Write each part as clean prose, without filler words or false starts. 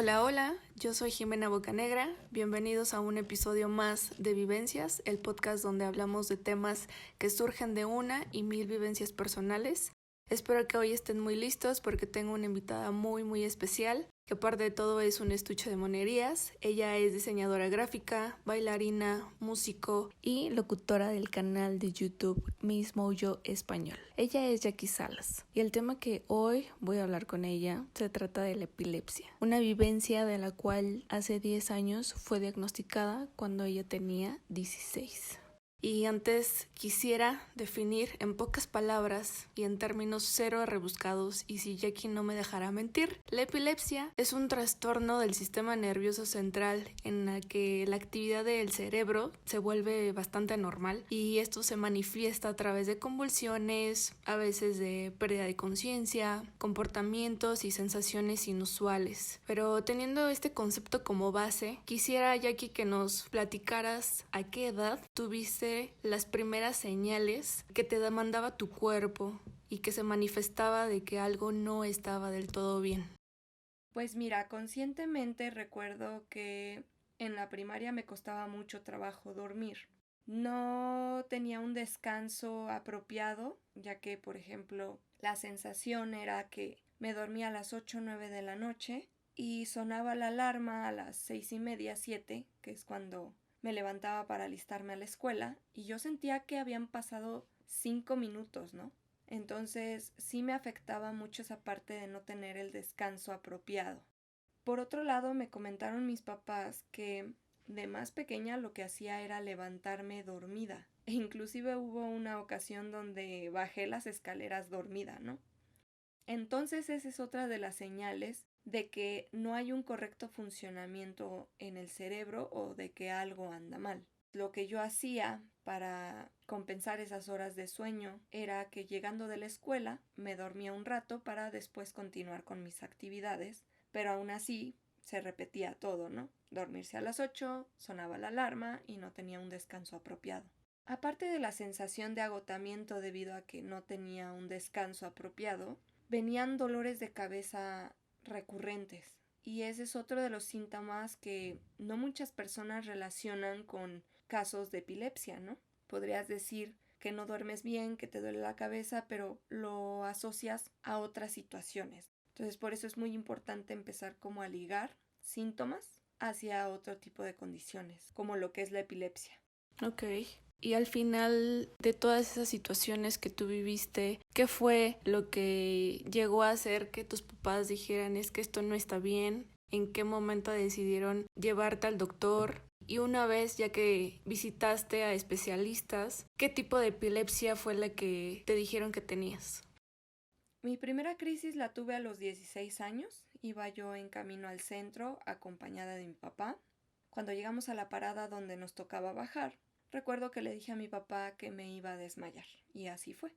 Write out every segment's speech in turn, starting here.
Hola, hola, yo soy Jimena Bocanegra, bienvenidos a un episodio más de Vivencias, el podcast donde hablamos de temas que surgen de una y mil vivencias personales. Espero que hoy estén muy listos porque tengo una invitada muy especial, que aparte de todo es un estuche de monerías. Ella es diseñadora gráfica, bailarina, músico y locutora del canal de YouTube Miss Mojo Español. Ella es Jackie Salas y el tema que hoy voy a hablar con ella se trata de la epilepsia, una vivencia de la cual hace 10 años fue diagnosticada cuando ella tenía 16. Y antes quisiera definir en pocas palabras y en términos cero rebuscados, y si Jackie no me dejará mentir, la epilepsia es un trastorno del sistema nervioso central en el que la actividad del cerebro se vuelve bastante anormal y esto se manifiesta a través de convulsiones, a veces de pérdida de conciencia, comportamientos y sensaciones inusuales. Pero teniendo este concepto como base, quisiera, Jackie, que nos platicaras a qué edad tuviste las primeras señales que te demandaba tu cuerpo y que se manifestaba de que algo no estaba del todo bien. Pues mira, conscientemente recuerdo que en la primaria me costaba mucho trabajo dormir. No tenía un descanso apropiado, ya que, por ejemplo, la sensación era que me dormía a las 8 o 9 de la noche y sonaba la alarma a las 6:30, 7, que es cuando me levantaba para alistarme a la escuela, y yo sentía que habían pasado 5 minutos, ¿no? Entonces sí me afectaba mucho esa parte de no tener el descanso apropiado. Por otro lado, me comentaron mis papás que de más pequeña lo que hacía era levantarme dormida. E inclusive hubo una ocasión donde bajé las escaleras dormida, ¿no? Entonces esa es otra de las señales de que no hay un correcto funcionamiento en el cerebro o de que algo anda mal. Lo que yo hacía para compensar esas horas de sueño era que llegando de la escuela me dormía un rato para después continuar con mis actividades, pero aún así se repetía todo, ¿no? Dormirse a las 8, sonaba la alarma y no tenía un descanso apropiado. Aparte de la sensación de agotamiento debido a que no tenía un descanso apropiado, venían dolores de cabeza recurrentes. Y ese es otro de los síntomas que no muchas personas relacionan con casos de epilepsia, ¿no? Podrías decir que no duermes bien, que te duele la cabeza, pero lo asocias a otras situaciones. Entonces, por eso es muy importante empezar como a ligar síntomas hacia otro tipo de condiciones, como lo que es la epilepsia. Ok. Y al final de todas esas situaciones que tú viviste, ¿qué fue lo que llegó a hacer que tus papás dijeran es que esto no está bien? ¿En qué momento decidieron llevarte al doctor? Y una vez ya que visitaste a especialistas, ¿qué tipo de epilepsia fue la que te dijeron que tenías? Mi primera crisis la tuve a los 16 años. Iba yo en camino al centro acompañada de mi papá. Cuando llegamos a la parada donde nos tocaba bajar, recuerdo que le dije a mi papá que me iba a desmayar, y así fue.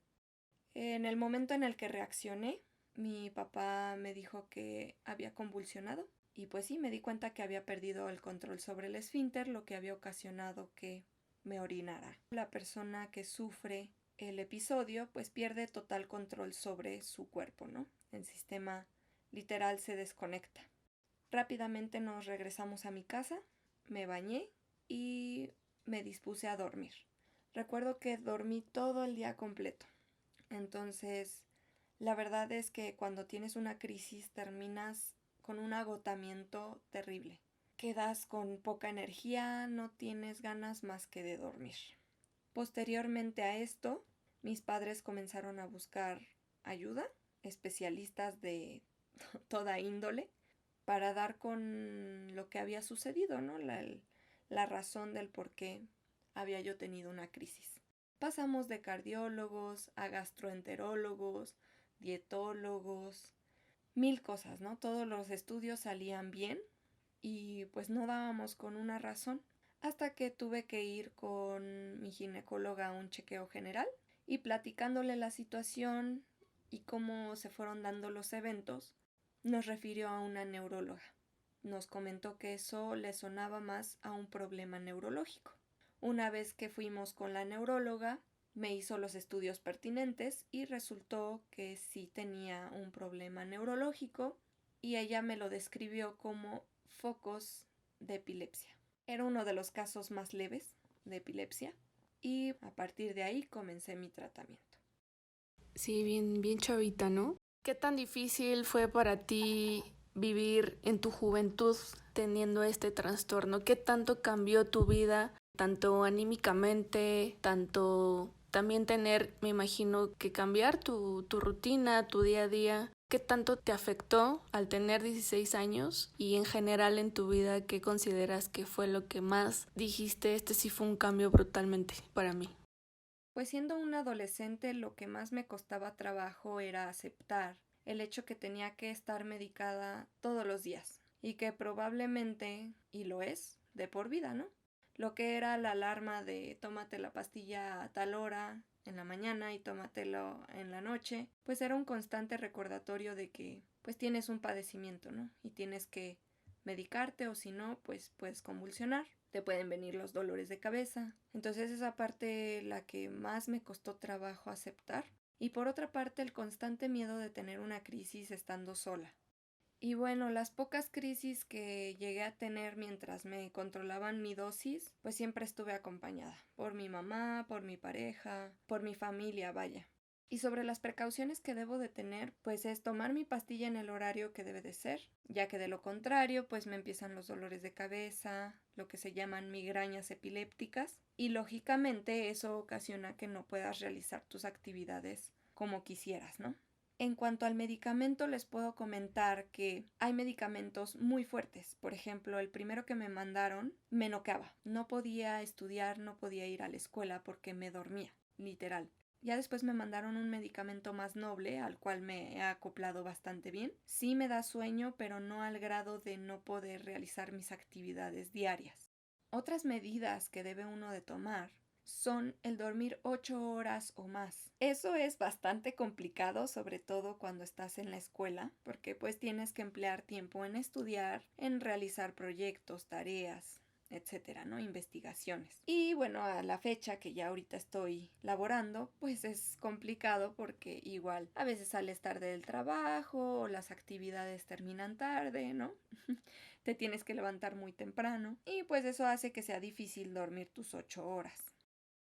En el momento en el que reaccioné, mi papá me dijo que había convulsionado, y pues sí, me di cuenta que había perdido el control sobre el esfínter, lo que había ocasionado que me orinara. La persona que sufre el episodio pues pierde total control sobre su cuerpo, ¿no? El sistema literal se desconecta. Rápidamente nos regresamos a mi casa, me bañé y me dispuse a dormir. Recuerdo que dormí todo el día completo. Entonces, la verdad es que cuando tienes una crisis terminas con un agotamiento terrible. Quedas con poca energía, no tienes ganas más que de dormir. Posteriormente a esto, mis padres comenzaron a buscar ayuda, especialistas de toda índole, para dar con lo que había sucedido, ¿no? La razón del por qué había yo tenido una crisis. Pasamos de cardiólogos a gastroenterólogos, dietólogos, mil cosas, ¿no? Todos los estudios salían bien y pues no dábamos con una razón, hasta que tuve que ir con mi ginecóloga a un chequeo general y platicándole la situación y cómo se fueron dando los eventos, nos refirió a una neuróloga. Nos comentó que eso le sonaba más a un problema neurológico. Una vez que fuimos con la neuróloga, me hizo los estudios pertinentes y resultó que sí tenía un problema neurológico y ella me lo describió como focos de epilepsia. Era uno de los casos más leves de epilepsia y a partir de ahí comencé mi tratamiento. Sí, bien chavita, ¿no? ¿Qué tan difícil fue para ti vivir en tu juventud teniendo este trastorno? ¿Qué tanto cambió tu vida, tanto anímicamente, tanto también tener, me imagino, que cambiar tu rutina, tu día a día? ¿Qué tanto te afectó al tener 16 años y en general en tu vida qué consideras que fue lo que más dijiste, este sí fue un cambio brutalmente para mí? Pues siendo una adolescente lo que más me costaba trabajo era aceptar el hecho que tenía que estar medicada todos los días y que probablemente, y lo es, de por vida, ¿no? Lo que era la alarma de tómate la pastilla a tal hora en la mañana y tómatelo en la noche, pues era un constante recordatorio de que pues tienes un padecimiento, ¿no? Y tienes que medicarte o si no, pues puedes convulsionar, te pueden venir los dolores de cabeza. Entonces esa parte la que más me costó trabajo aceptar. Y por otra parte el constante miedo de tener una crisis estando sola. Y bueno, las pocas crisis que llegué a tener mientras me controlaban mi dosis, pues siempre estuve acompañada por mi mamá, por mi pareja, por mi familia, vaya. Y sobre las precauciones que debo de tener, pues es tomar mi pastilla en el horario que debe de ser, ya que de lo contrario, pues me empiezan los dolores de cabeza, lo que se llaman migrañas epilépticas, y lógicamente eso ocasiona que no puedas realizar tus actividades como quisieras, ¿no? En cuanto al medicamento, les puedo comentar que hay medicamentos muy fuertes. Por ejemplo, el primero que me mandaron me noqueaba. No podía estudiar, no podía ir a la escuela porque me dormía, literal. Ya después me mandaron un medicamento más noble, al cual me he acoplado bastante bien. Sí me da sueño, pero no al grado de no poder realizar mis actividades diarias. Otras medidas que debe uno de tomar son el dormir 8 horas o más. Eso es bastante complicado, sobre todo cuando estás en la escuela, porque pues tienes que emplear tiempo en estudiar, en realizar proyectos, tareas, etcétera, ¿no? Investigaciones. Y bueno, a la fecha que ya ahorita estoy laborando, pues es complicado porque igual a veces sales tarde del trabajo o las actividades terminan tarde, ¿no? Te tienes que levantar muy temprano y pues eso hace que sea difícil dormir tus 8 horas.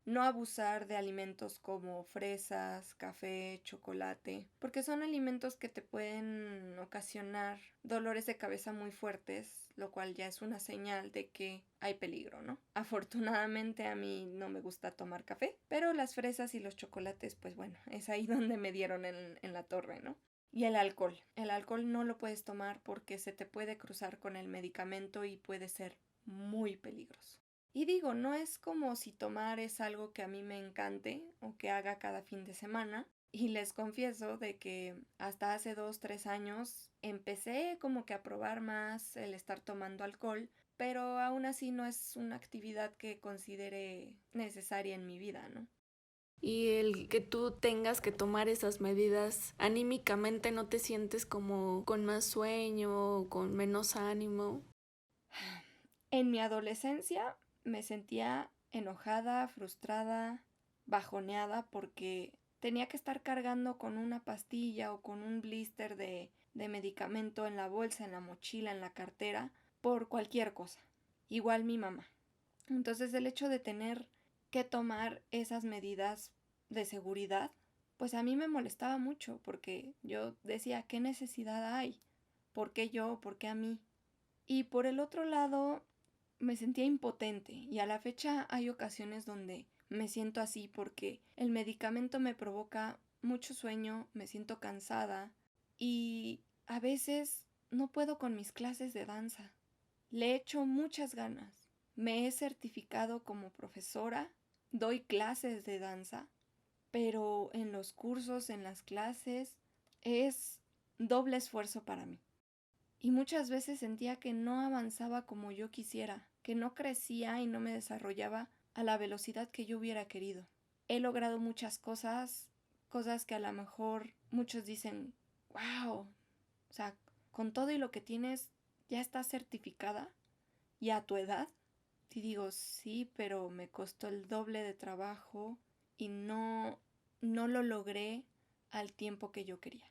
No abusar de alimentos como fresas, café, chocolate, porque son alimentos que te pueden ocasionar dolores de cabeza muy fuertes, lo cual ya es una señal de que hay peligro, ¿no? Afortunadamente a mí no me gusta tomar café, pero las fresas y los chocolates, pues bueno, es ahí donde me dieron en la torre, ¿no? Y el alcohol. El alcohol no lo puedes tomar porque se te puede cruzar con el medicamento y puede ser muy peligroso. Y digo, no es como si tomar es algo que a mí me encante o que haga cada fin de semana. Y les confieso de que hasta hace 2, 3 años empecé como que a probar más el estar tomando alcohol, pero aún así no es una actividad que considere necesaria en mi vida, ¿no? Y el que tú tengas que tomar esas medidas anímicamente, ¿no te sientes como con más sueño o con menos ánimo? En mi adolescencia me sentía enojada, frustrada, bajoneada porque tenía que estar cargando con una pastilla o con un blister de medicamento en la bolsa, en la mochila, en la cartera, por cualquier cosa. Igual mi mamá. Entonces el hecho de tener que tomar esas medidas de seguridad, pues a mí me molestaba mucho porque yo decía, ¿qué necesidad hay? ¿Por qué yo? ¿Por qué a mí? Y por el otro lado, me sentía impotente y a la fecha hay ocasiones donde me siento así porque el medicamento me provoca mucho sueño, me siento cansada y a veces no puedo con mis clases de danza. Le echo muchas ganas. Me he certificado como profesora, doy clases de danza, pero en los cursos, en las clases, es doble esfuerzo para mí. Y muchas veces sentía que no avanzaba como yo quisiera, que no crecía y no me desarrollaba a la velocidad que yo hubiera querido. He logrado muchas cosas, cosas que a lo mejor muchos dicen, wow, o sea, con todo y lo que tienes, ya estás certificada y a tu edad. Y digo, sí, pero me costó el doble de trabajo y no lo logré al tiempo que yo quería.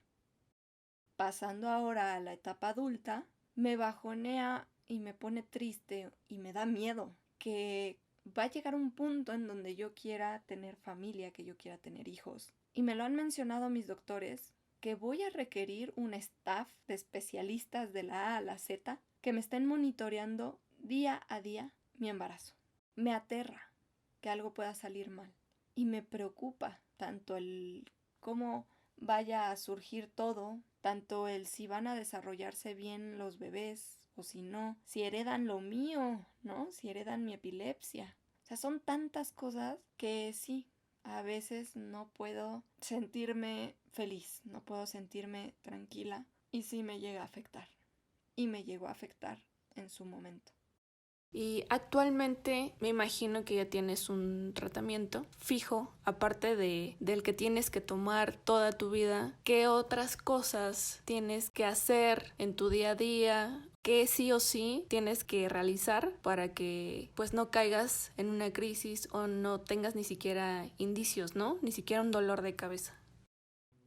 Pasando ahora a la etapa adulta, me bajonea y me pone triste y me da miedo que va a llegar un punto en donde yo quiera tener familia, que yo quiera tener hijos. Y me lo han mencionado mis doctores, que voy a requerir un staff de especialistas de la A a la Z que me estén monitoreando día a día mi embarazo. Me aterra que algo pueda salir mal y me preocupa tanto el cómo vaya a surgir todo, tanto el si van a desarrollarse bien los bebés o si no, si heredan lo mío, ¿no? Si heredan mi epilepsia. O sea, son tantas cosas que sí, a veces no puedo sentirme feliz, no puedo sentirme tranquila y sí me llega a afectar. Y me llegó a afectar en su momento. Y actualmente me imagino que ya tienes un tratamiento fijo, aparte del que tienes que tomar toda tu vida. ¿Qué otras cosas tienes que hacer en tu día a día? ¿Qué sí o sí tienes que realizar para que pues no caigas en una crisis o no tengas ni siquiera indicios, ¿no? Ni siquiera un dolor de cabeza.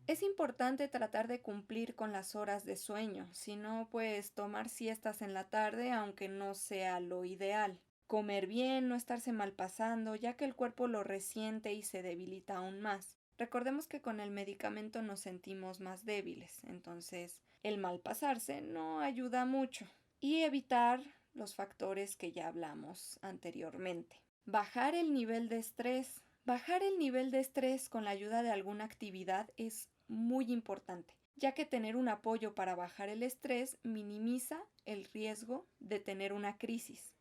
Es importante tratar de cumplir con las horas de sueño, si no, pues tomar siestas en la tarde, aunque no sea lo ideal. Comer bien, no estarse mal pasando, ya que el cuerpo lo resiente y se debilita aún más. Recordemos que con el medicamento nos sentimos más débiles, entonces el mal pasarse no ayuda mucho. Y evitar los factores que ya hablamos anteriormente. Bajar el nivel de estrés. Bajar el nivel de estrés con la ayuda de alguna actividad es muy importante, ya que tener un apoyo para bajar el estrés minimiza el riesgo de tener una crisis.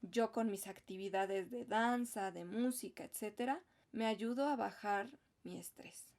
Yo con mis actividades de danza, de música, etc., me ayudo a bajar mi estrés.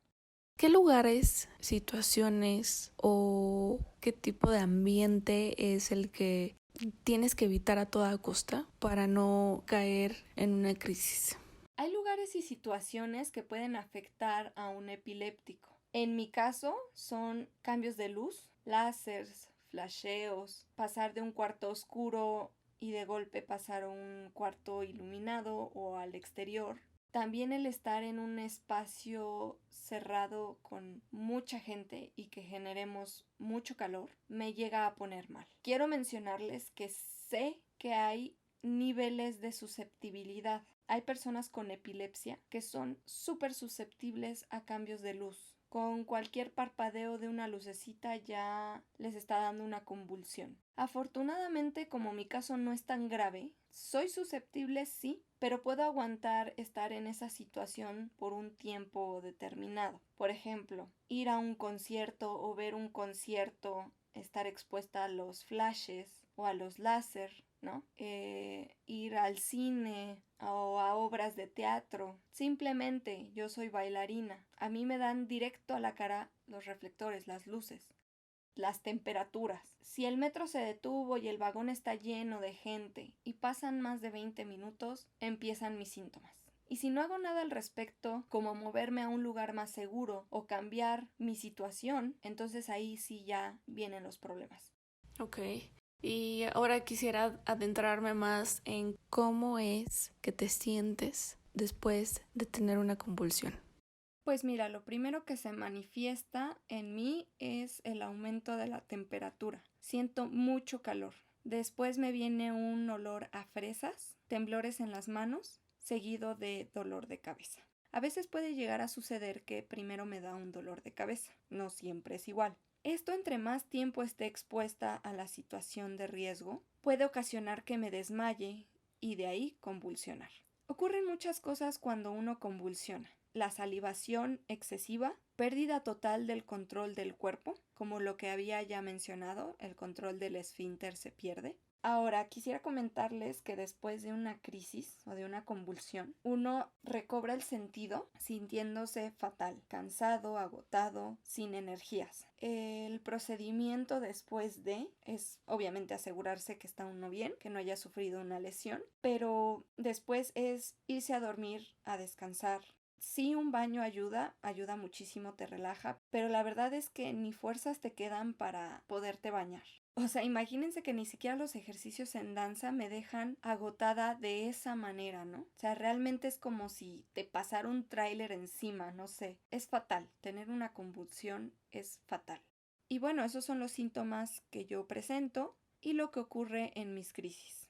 ¿Qué lugares, situaciones o qué tipo de ambiente es el que tienes que evitar a toda costa para no caer en una crisis? Hay lugares y situaciones que pueden afectar a un epiléptico. En mi caso son cambios de luz, láseres, flasheos, pasar de un cuarto oscuro y de golpe pasar a un cuarto iluminado o al exterior. También el estar en un espacio cerrado con mucha gente y que generemos mucho calor me llega a poner mal. Quiero mencionarles que sé que hay niveles de susceptibilidad. Hay personas con epilepsia que son súper susceptibles a cambios de luz. Con cualquier parpadeo de una lucecita ya les está dando una convulsión. Afortunadamente, como mi caso no es tan grave, soy susceptible sí, pero puedo aguantar estar en esa situación por un tiempo determinado. Por ejemplo, ir a un concierto o ver un concierto, estar expuesta a los flashes o a los láser, ¿no? Ir al cine o a obras de teatro. Simplemente yo soy bailarina. A mí me dan directo a la cara los reflectores, las luces, las temperaturas. Si el metro se detuvo y el vagón está lleno de gente y pasan más de 20 minutos, empiezan mis síntomas. Y si no hago nada al respecto, como moverme a un lugar más seguro o cambiar mi situación, entonces ahí sí ya vienen los problemas. Ok. Y ahora quisiera adentrarme más en cómo es que te sientes después de tener una convulsión. Pues mira, lo primero que se manifiesta en mí es el aumento de la temperatura. Siento mucho calor. Después me viene un olor a fresas, temblores en las manos, seguido de dolor de cabeza. A veces puede llegar a suceder que primero me da un dolor de cabeza. No siempre es igual. Esto, entre más tiempo esté expuesta a la situación de riesgo, puede ocasionar que me desmaye y de ahí convulsionar. Ocurren muchas cosas cuando uno convulsiona. La salivación excesiva, pérdida total del control del cuerpo, como lo que había ya mencionado, el control del esfínter se pierde. Ahora, quisiera comentarles que después de una crisis o de una convulsión, uno recobra el sentido sintiéndose fatal, cansado, agotado, sin energías. El procedimiento después de es obviamente asegurarse que está uno bien, que no haya sufrido una lesión, pero después es irse a dormir, a descansar. Sí, un baño ayuda muchísimo, te relaja, pero la verdad es que ni fuerzas te quedan para poderte bañar. O sea, imagínense que ni siquiera los ejercicios en danza me dejan agotada de esa manera, ¿no? O sea, realmente es como si te pasara un tráiler encima, no sé. Es fatal. Tener una convulsión es fatal. Y bueno, esos son los síntomas que yo presento y lo que ocurre en mis crisis.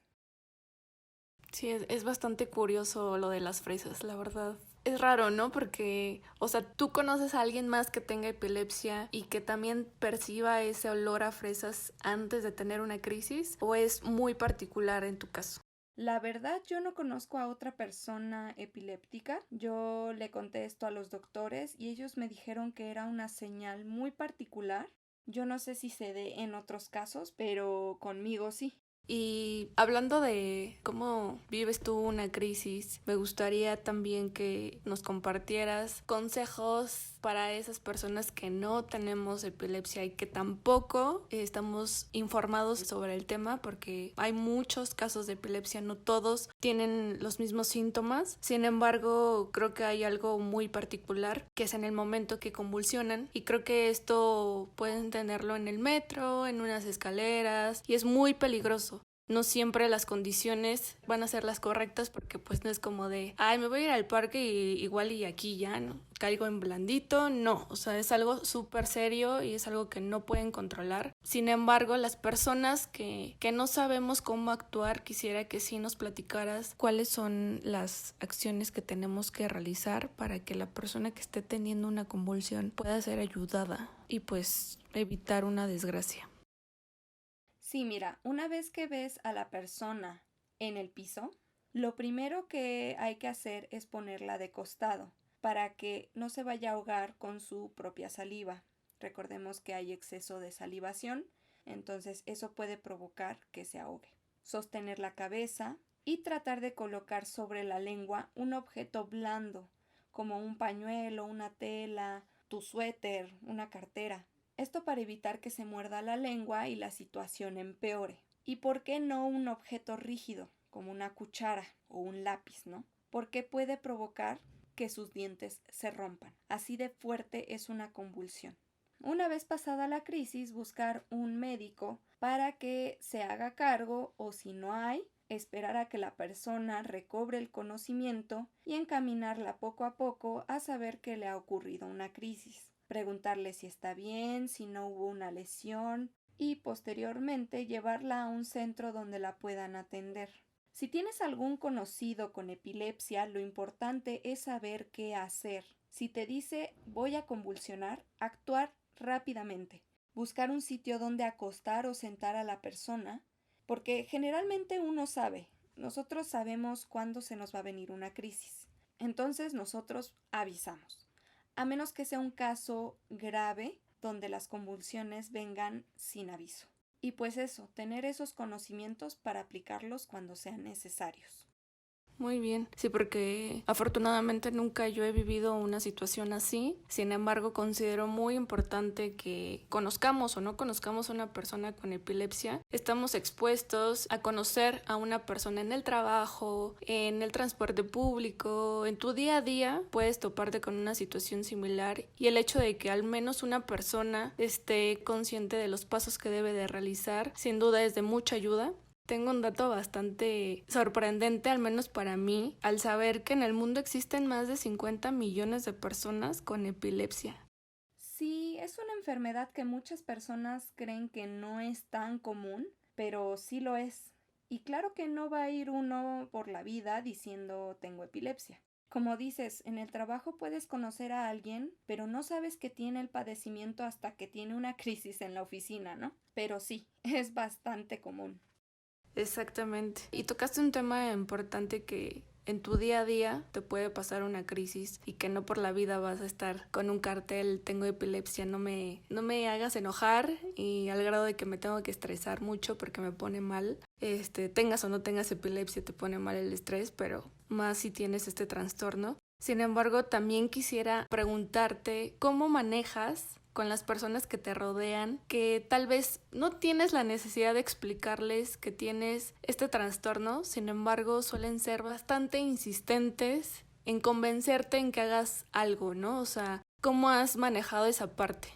Sí, es bastante curioso lo de las fresas, la verdad. Es raro, ¿no? Porque, o sea, ¿tú conoces a alguien más que tenga epilepsia y que también perciba ese olor a fresas antes de tener una crisis? ¿O es muy particular en tu caso? La verdad, yo no conozco a otra persona epiléptica. Yo le conté esto a los doctores y ellos me dijeron que era una señal muy particular. Yo no sé si se dé en otros casos, pero conmigo sí. Y hablando de cómo vives tú una crisis, me gustaría también que nos compartieras consejos para esas personas que no tenemos epilepsia y que tampoco estamos informados sobre el tema, porque hay muchos casos de epilepsia, no todos tienen los mismos síntomas. Sin embargo, creo que hay algo muy particular que es en el momento que convulsionan, y creo que esto pueden tenerlo en el metro, en unas escaleras, y es muy peligroso. No siempre las condiciones van a ser las correctas, porque pues no es como de, ay, me voy a ir al parque y igual y aquí ya, ¿no? Caigo en blandito, no, o sea, es algo súper serio y es algo que no pueden controlar. Sin embargo, las personas que no sabemos cómo actuar, quisiera que sí nos platicaras cuáles son las acciones que tenemos que realizar para que la persona que esté teniendo una convulsión pueda ser ayudada y pues evitar una desgracia. Sí, mira, una vez que ves a la persona en el piso, lo primero que hay que hacer es ponerla de costado para que no se vaya a ahogar con su propia saliva. Recordemos que hay exceso de salivación, entonces eso puede provocar que se ahogue. Sostener la cabeza y tratar de colocar sobre la lengua un objeto blando, como un pañuelo, una tela, tu suéter, una cartera. Esto para evitar que se muerda la lengua y la situación empeore. ¿Y por qué no un objeto rígido, como una cuchara o un lápiz, ¿no? Porque puede provocar que sus dientes se rompan. Así de fuerte es una convulsión. Una vez pasada la crisis, buscar un médico para que se haga cargo, o si no hay, esperar a que la persona recobre el conocimiento y encaminarla poco a poco a saber que le ha ocurrido una crisis. Preguntarle si está bien, si no hubo una lesión y posteriormente llevarla a un centro donde la puedan atender. Si tienes algún conocido con epilepsia, lo importante es saber qué hacer. Si te dice voy a convulsionar, actuar rápidamente. Buscar un sitio donde acostar o sentar a la persona, porque generalmente uno sabe, nosotros sabemos cuándo se nos va a venir una crisis. Entonces nosotros avisamos. A menos que sea un caso grave donde las convulsiones vengan sin aviso. Y pues eso, tener esos conocimientos para aplicarlos cuando sean necesarios. Muy bien, sí, porque afortunadamente nunca yo he vivido una situación así. Sin embargo, considero muy importante que conozcamos o no conozcamos a una persona con epilepsia. Estamos expuestos a conocer a una persona en el trabajo, en el transporte público, en tu día a día puedes toparte con una situación similar, y el hecho de que al menos una persona esté consciente de los pasos que debe de realizar, sin duda es de mucha ayuda. Tengo un dato bastante sorprendente, al menos para mí, al saber que en el mundo existen más de 50 millones de personas con epilepsia. Sí, es una enfermedad que muchas personas creen que no es tan común, pero sí lo es. Y claro que no va a ir uno por la vida diciendo tengo epilepsia. Como dices, en el trabajo puedes conocer a alguien, pero no sabes que tiene el padecimiento hasta que tiene una crisis en la oficina, ¿no? Pero sí, es bastante común. Exactamente. Y tocaste un tema importante, que en tu día a día te puede pasar una crisis y que no por la vida vas a estar con un cartel, tengo epilepsia, no me hagas enojar, y al grado de que me tengo que estresar mucho porque me pone mal. Tengas o no tengas epilepsia, te pone mal el estrés, pero más si tienes este trastorno. Sin embargo, también quisiera preguntarte cómo manejas con las personas que te rodean, que tal vez no tienes la necesidad de explicarles que tienes este trastorno, sin embargo suelen ser bastante insistentes en convencerte en que hagas algo, ¿no? O sea, ¿cómo has manejado esa parte?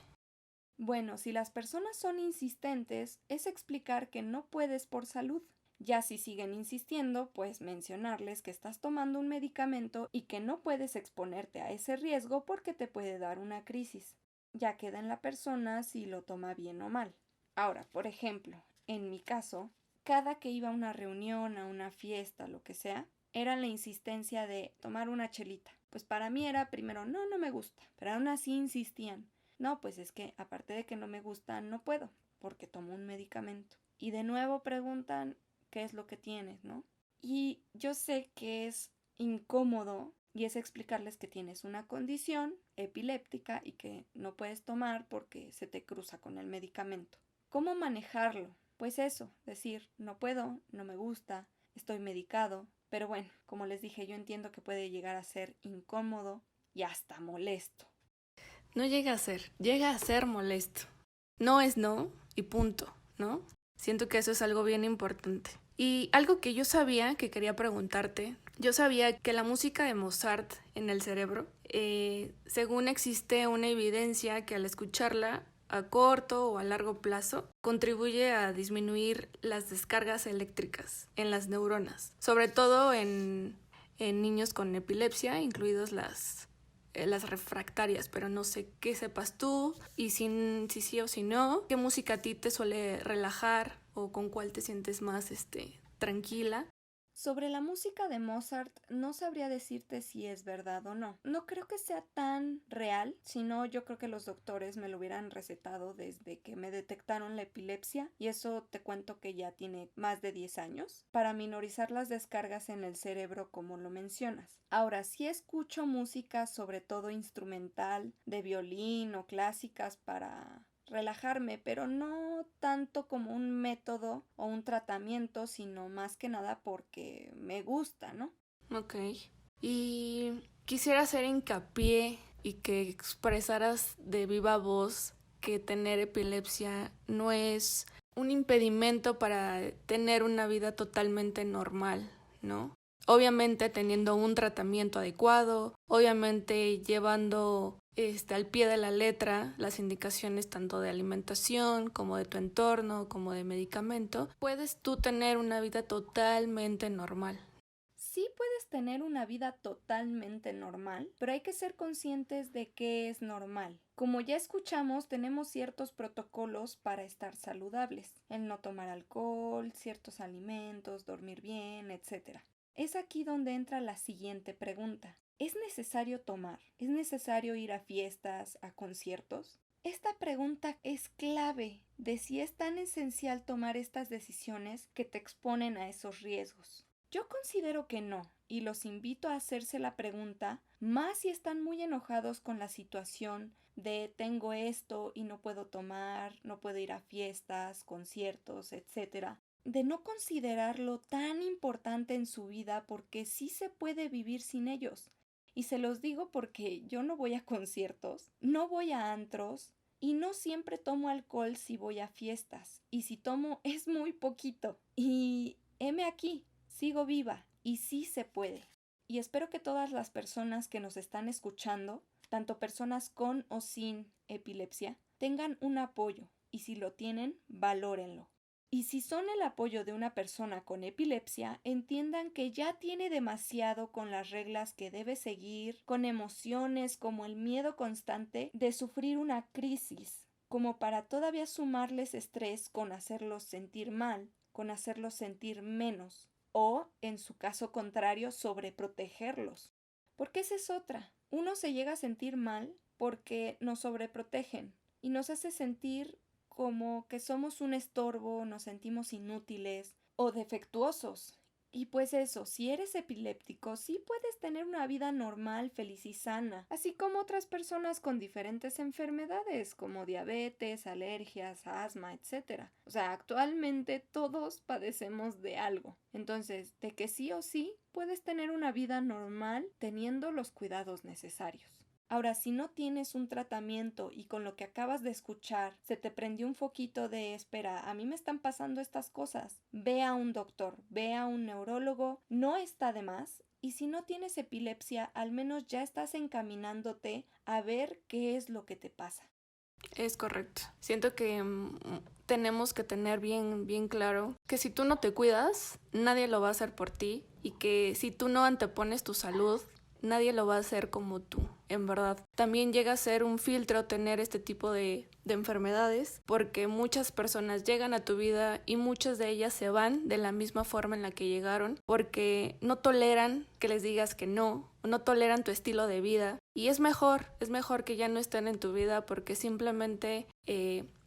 Bueno, si las personas son insistentes, es explicar que no puedes por salud. Ya si siguen insistiendo, pues mencionarles que estás tomando un medicamento y que no puedes exponerte a ese riesgo porque te puede dar una crisis. ya queda en la persona si lo toma bien o mal. Ahora, por ejemplo, en mi caso, cada que iba a una reunión, a una fiesta, lo que sea, era la insistencia de tomar una chelita. Pues para mí era primero, no me gusta, pero aún así insistían. No, pues es que aparte de que no me gusta, no puedo, porque tomo un medicamento. Y de nuevo preguntan qué es lo que tienes, ¿no? Y yo sé que es incómodo y es explicarles que tienes una condición epiléptica y que no puedes tomar porque se te cruza con el medicamento. ¿Cómo manejarlo? Pues eso, decir, no puedo, no me gusta, estoy medicado. Pero bueno, como les dije, yo entiendo que puede llegar a ser incómodo y hasta molesto. No llega a ser molesto. No es no y punto, ¿no? Siento que eso es algo bien importante. Y algo que yo sabía que quería preguntarte, yo sabía que la música de Mozart en el cerebro, según existe una evidencia que al escucharla a corto o a largo plazo, contribuye a disminuir las descargas eléctricas en las neuronas, sobre todo en niños con epilepsia, incluidos las refractarias, pero no sé qué sepas tú y si sí o si no, qué música a ti te suele relajar o con cuál te sientes más tranquila. Sobre la música de Mozart no sabría decirte si es verdad o no. No creo que sea tan real, sino yo creo que los doctores me lo hubieran recetado desde que me detectaron la epilepsia, y eso te cuento que ya tiene más de 10 años, para minorizar las descargas en el cerebro como lo mencionas. Ahora, sí escucho música, sobre todo instrumental, de violín o clásicas para relajarme, pero no tanto como un método o un tratamiento, sino más que nada porque me gusta, ¿no? Ok. Y quisiera hacer hincapié y que expresaras de viva voz que tener epilepsia no es un impedimento para tener una vida totalmente normal, ¿no? Obviamente teniendo un tratamiento adecuado, obviamente llevando al pie de la letra las indicaciones tanto de alimentación como de tu entorno, como de medicamento, puedes tú tener una vida totalmente normal. Sí puedes tener una vida totalmente normal, pero hay que ser conscientes de qué es normal. Como ya escuchamos, tenemos ciertos protocolos para estar saludables: el no tomar alcohol, ciertos alimentos, dormir bien, etc. Es aquí donde entra la siguiente pregunta. ¿Es necesario tomar? ¿Es necesario ir a fiestas, a conciertos? Esta pregunta es clave de si es tan esencial tomar estas decisiones que te exponen a esos riesgos. Yo considero que no, y los invito a hacerse la pregunta, más si están muy enojados con la situación de tengo esto y no puedo tomar, no puedo ir a fiestas, conciertos, etc., de no considerarlo tan importante en su vida, porque sí se puede vivir sin ellos. Y se los digo porque yo no voy a conciertos, no voy a antros y no siempre tomo alcohol si voy a fiestas. Y si tomo es muy poquito. Y heme aquí, sigo viva y sí se puede. Y espero que todas las personas que nos están escuchando, tanto personas con o sin epilepsia, tengan un apoyo, y si lo tienen, valórenlo. Y si son el apoyo de una persona con epilepsia, entiendan que ya tiene demasiado con las reglas que debe seguir, con emociones como el miedo constante de sufrir una crisis, como para todavía sumarles estrés con hacerlos sentir mal, con hacerlos sentir menos, o, en su caso contrario, sobreprotegerlos. Porque esa es otra. Uno se llega a sentir mal porque nos sobreprotegen y nos hace sentir como que somos un estorbo, nos sentimos inútiles o defectuosos. Y pues eso, si eres epiléptico, sí puedes tener una vida normal, feliz y sana, así como otras personas con diferentes enfermedades como diabetes, alergias, asma, etc. O sea, actualmente todos padecemos de algo. Entonces, de que sí o sí puedes tener una vida normal teniendo los cuidados necesarios. Ahora, si no tienes un tratamiento y con lo que acabas de escuchar se te prendió un foquito de espera, a mí me están pasando estas cosas, ve a un doctor, ve a un neurólogo, no está de más. Y si no tienes epilepsia, al menos ya estás encaminándote a ver qué es lo que te pasa. Es correcto. Siento que tenemos que tener bien claro que si tú no te cuidas, nadie lo va a hacer por ti, y que si tú no antepones tu salud nadie lo va a hacer como tú, en verdad. También llega a ser un filtro tener este tipo de enfermedades, porque muchas personas llegan a tu vida y muchas de ellas se van de la misma forma en la que llegaron, porque no toleran que les digas que no toleran tu estilo de vida. Y es mejor que ya no estén en tu vida, porque simplemente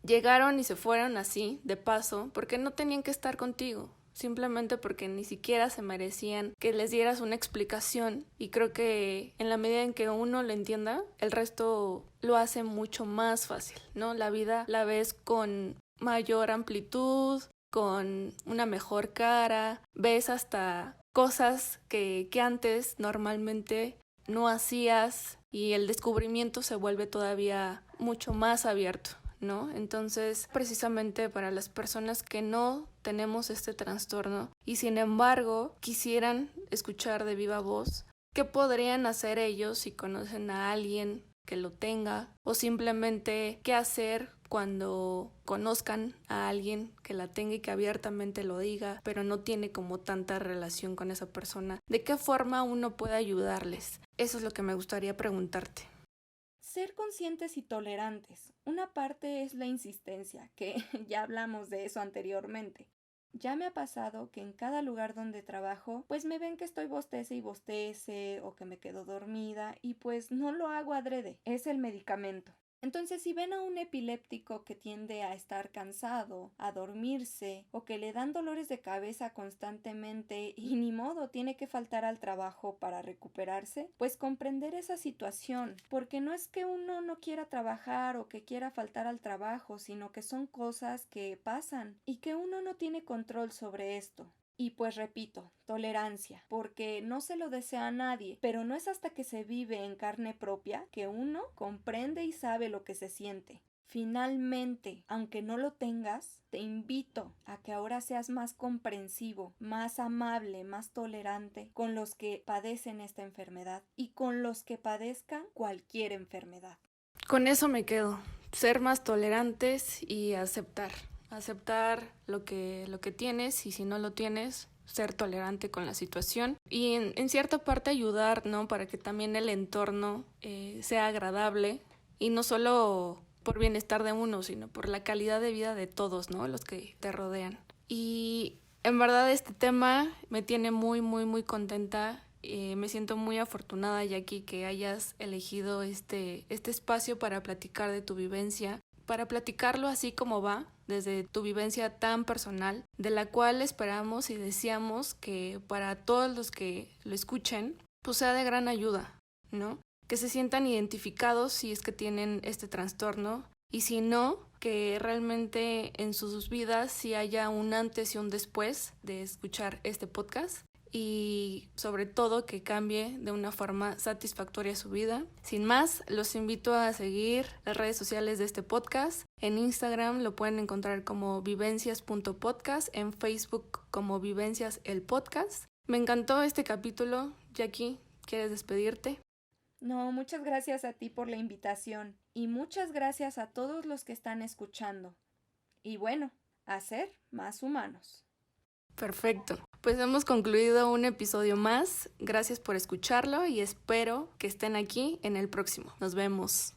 llegaron y se fueron así, de paso, porque no tenían que estar contigo. Simplemente porque ni siquiera se merecían que les dieras una explicación, y creo que en la medida en que uno lo entienda, el resto lo hace mucho más fácil, ¿no? La vida la ves con mayor amplitud, con una mejor cara, ves hasta cosas que antes normalmente no hacías, y el descubrimiento se vuelve todavía mucho más abierto, ¿no? Entonces, precisamente para las personas que no tenemos este trastorno y sin embargo quisieran escuchar de viva voz qué podrían hacer ellos si conocen a alguien que lo tenga, o simplemente qué hacer cuando conozcan a alguien que la tenga y que abiertamente lo diga, pero no tiene como tanta relación con esa persona, ¿de qué forma uno puede ayudarles? Eso es lo que me gustaría preguntarte. Ser conscientes y tolerantes. Una parte es la insistencia, que ya hablamos de eso anteriormente. Ya me ha pasado que en cada lugar donde trabajo, pues me ven que estoy bostece y bostece, o que me quedo dormida, y pues no lo hago adrede, es el medicamento. Entonces, si ven a un epiléptico que tiende a estar cansado, a dormirse, o que le dan dolores de cabeza constantemente y ni modo tiene que faltar al trabajo para recuperarse, pues comprender esa situación, porque no es que uno no quiera trabajar o que quiera faltar al trabajo, sino que son cosas que pasan y que uno no tiene control sobre esto. Y pues repito, tolerancia, porque no se lo desea a nadie, pero no es hasta que se vive en carne propia que uno comprende y sabe lo que se siente. Finalmente, aunque no lo tengas, te invito a que ahora seas más comprensivo, más amable, más tolerante con los que padecen esta enfermedad y con los que padezcan cualquier enfermedad. Con eso me quedo, ser más tolerantes y aceptar lo que tienes, y si no lo tienes, ser tolerante con la situación y en cierta parte ayudar, ¿no? Para que también el entorno sea agradable, y no solo por bienestar de uno, sino por la calidad de vida de todos, ¿no? Los que te rodean. Y en verdad este tema me tiene muy, muy, muy contenta. Me siento muy afortunada, Jackie, que hayas elegido este espacio para platicar de tu vivencia, para platicarlo así como va, desde tu vivencia tan personal, de la cual esperamos y deseamos que para todos los que lo escuchen, pues sea de gran ayuda, ¿no? Que se sientan identificados si es que tienen este trastorno, y si no, que realmente en sus vidas sí haya un antes y un después de escuchar este podcast, y sobre todo que cambie de una forma satisfactoria su vida. Sin más, los invito a seguir las redes sociales de este podcast. En Instagram lo pueden encontrar como vivencias.podcast, en Facebook como Vivencias el Podcast. Me encantó este capítulo. Jackie, ¿quieres despedirte? No, muchas gracias a ti por la invitación y muchas gracias a todos los que están escuchando. Y bueno, a ser más humanos. Perfecto. Pues hemos concluido un episodio más. Gracias por escucharlo y espero que estén aquí en el próximo. Nos vemos.